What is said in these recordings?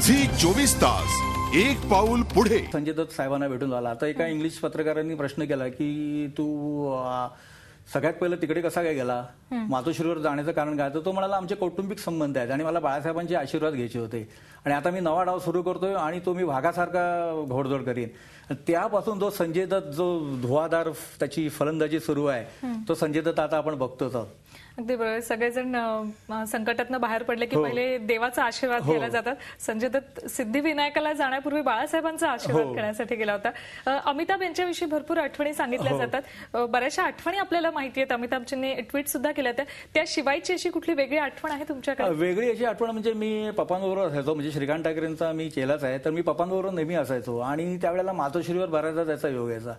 Zee 24 तास एक पाऊल पुढे. संजय दत्त साहेबांना भेटून आला तर एका इंग्लिश पत्रकारांनी प्रश्न केला की तू सगळ्यात पहिलं तिकडे कसा काय गेला, मातोश्रीवर जाण्याचं कारण काय. तर तो म्हणाला आमचे कौटुंबिक संबंध आहेत आणि मला बाळासाहेबांचे आशीर्वाद घ्यायचे होते आणि आता मी नवा डाव सुरू करतोय आणि तो मी वाघासारखा घोडदौड करीन. त्यापासून जो संजय दत्त जो धुवाधार त्याची फलंदाजी सुरू आहे तो संजय दत्त आता आपण बघतोच आहोत. अगदी बरोबर. सगळेजण संकटातनं बाहेर पडले की पहिले देवाचा आशीर्वाद घ्यायला जातात. संजय दत्त सिद्धिविनायकाला जाण्यापूर्वी बाळासाहेबांचा आशीर्वाद घेण्यासाठी गेला होता. अमिताभ यांच्याविषयी भरपूर आठवणी सांगितल्या जातात. बऱ्याचशा आठवणी आपल्याला माहिती आहेत. अमिताभजींनी ट्विट सुद्धा केल्या होत्या. त्याशिवायची अशी कुठली वेगळी आठवण आहे तुमच्याकडे? वेगळी अशी आठवण म्हणजे मी पप्पांबरोबर असायचो. म्हणजे श्रीकांत ठाकरेंचा मी चेलाच आहे तर मी पप्पांबरोबर नेहमी असायचो आणि त्यावेळेला मातोश्रीवर बऱ्याचदा त्याचा योग यायचा.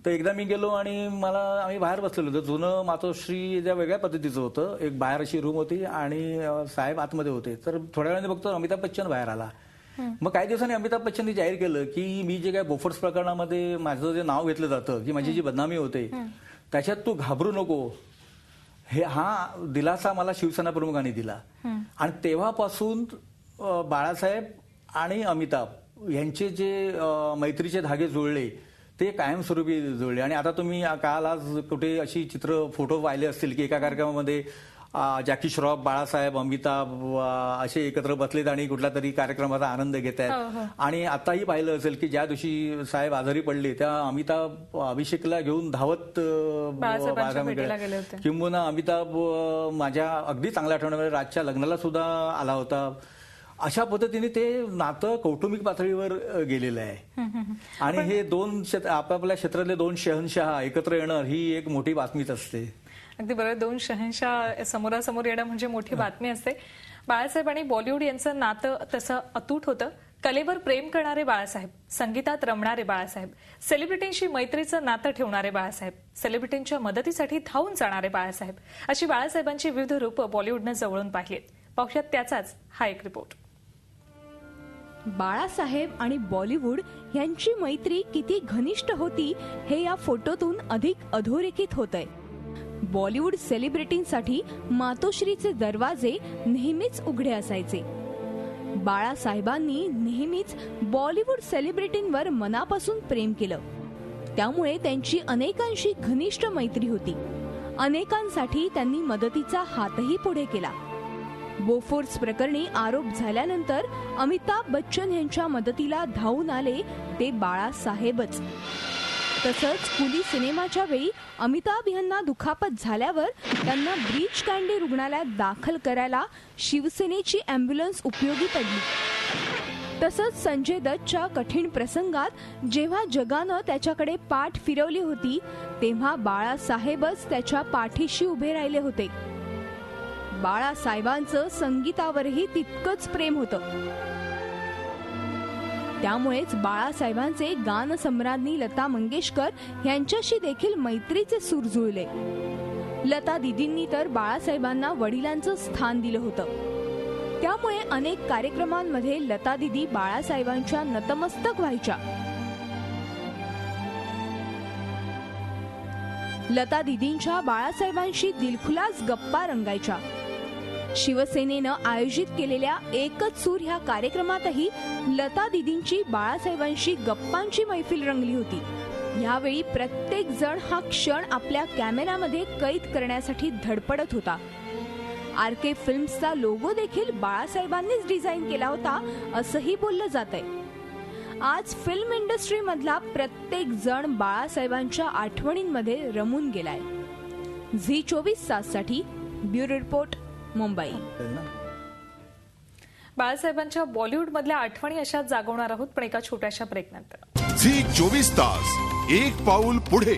तर एकदा मी गेलो आणि आम्ही बाहेर बसलेलो होतो. जुनं मातोश्री ज्या वेगळ्या पद्धतीचं होतं. एक बाहेर अशी रूम होती आणि साहेब आतमध्ये होते. तर थोड्या वेळाने बघतो अमिताभ बच्चन बाहेर आला. मग काही दिवसांनी अमिताभ बच्चननी जाहीर केलं की मी जे काय बोफोर्स प्रकरणामध्ये माझं जे नाव घेतलं जातं की माझी जी बदनामी होते त्याच्यात तू घाबरू नको, हा दिलासा मला शिवसेना प्रमुखांनी दिला. आणि तेव्हापासून बाळासाहेब आणि अमिताभ यांचे जे मैत्रीचे धागे जुळले ते कायमस्वरूपी जुळले. आणि आता तुम्ही काल आज कुठे अशी फोटो पाहिले असतील की एका कार्यक्रमामध्ये जॅकी श्रॉफ, बाळासाहेब, अमिताभ असे एकत्र बसलेत आणि कुठल्या तरी कार्यक्रमाचा आनंद घेत आहेत. आणि आताही पाहिलं असेल की ज्या दिवशी साहेब आजारी पडले त्या अमिताभ अभिषेकला घेऊन धावत बाळासाहेबांकडे, किंबहुना अमिताभ माझ्या अगदी चांगल्या आठवड्यामध्ये राजच्या लग्नाला सुद्धा आला होता. अशा पद्धतीने ते नातं कौटुंबिक पातळीवर गेलेलं आहे. आणि हे दोन आपापल्या क्षेत्रातले दोन शहनशाह एकत्र येणं ही एक मोठी बातमीच असते. अगदी बरोबर. दोन शहनशाह समोरासमोर येणं म्हणजे मोठी बातमी असते. बाळासाहेब आणि बॉलिवूड यांचं नातं तसं अतूट होतं. कलेवर प्रेम करणारे बाळासाहेब, संगीतात रमणारे बाळासाहेब, सेलिब्रिटींशी मैत्रीचं नातं ठेवणारे बाळासाहेब, सेलिब्रिटींच्या मदतीसाठी धावून जाणारे बाळासाहेब, अशी बाळासाहेबांची विविध रूपं बॉलिवूडनं जवळून पाहिलीत. पाहुयात त्याचाच हा एक रिपोर्ट. बाळासाहेब आणि बॉलिवूड यांची मैत्री किती घनिष्ठ होती हे या फोटोतून अधिक अधोरेखित होतंय. बॉलिवूड सेलिब्रिटींसाठी मातोश्रीचे दरवाजे नेहमीच उघडे असायचे. बाळासाहेबांनी नेहमीच बॉलिवूड सेलिब्रिटींवर मनापासून प्रेम केलं. त्यामुळे त्यांची अनेकांशी घनिष्ठ मैत्री होती. अनेकांसाठी त्यांनी मदतीचा हातही पुढे केला. बोफोर्स प्रकरणी आरोप झाल्यानंतर अमिताभ बच्चन यांच्या मदतीला धावून आले ते बाळासाहेबच. तसंच कुली सिनेमाच्या वेळी अमिताभ यांना दुखापत झाल्यावर त्यांना ब्रीच कँडी रुग्णालयात दाखल करायला शिवसेनेची अँब्युलन्स उपयोगी पडली. तसंच संजय दत्तच्या कठीण प्रसंगात जेव्हा जगानं त्याच्याकडे पाठ फिरवली होती तेव्हा बाळासाहेबच त्याच्या पाठीशी उभे राहिले होते. बाळासाहेबांचं संगीतावरही तितकंच प्रेम होतं. त्यामुळेच बाळासाहेबांचे गानसम्राज्ञी लता मंगेशकर यांच्याशी देखील मैत्रीचे सूर जुळले. लता दीदींनी तर बाळासाहेबांना वडिलांचं स्थान दिलं होतं. त्यामुळे अनेक कार्यक्रमांमध्ये लता दीदी बाळासाहेबांच्या नतमस्तक व्हायच्या. लता दीदींच्या बाळासाहेबांशी दिलखुलास गप्पा रंगायच्या. शिवसेनेनं आयोजित केलेल्या एकच सूर ह्या कार्यक्रमातही लता दीदींची बाळासाहेबांशी गप्पांची मैफिल रंगली होती. यावेळी प्रत्येक जण हा क्षण आपल्या कॅमेऱ्यामध्ये कैद करण्यासाठी धडपडत होता. आरके फिल्म्सचा लोगो देखील बाळासाहेबांनीच डिझाईन केला होता असंही बोललं जातंय. आज फिल्म इंडस्ट्री मधला प्रत्येक जण बाळासाहेबांच्या आठवणींमध्ये रमून गेलाय. झी 24 ताससाठी ब्युरो रिपोर्ट, मुंबई. बाळासाहेबांच्या बॉलिवूड मधल्या आठवणी अशाच जागवणार आहोत पण एका छोट्याशा ब्रेकनंतर. झी 24 तास एक पाऊल पुढे.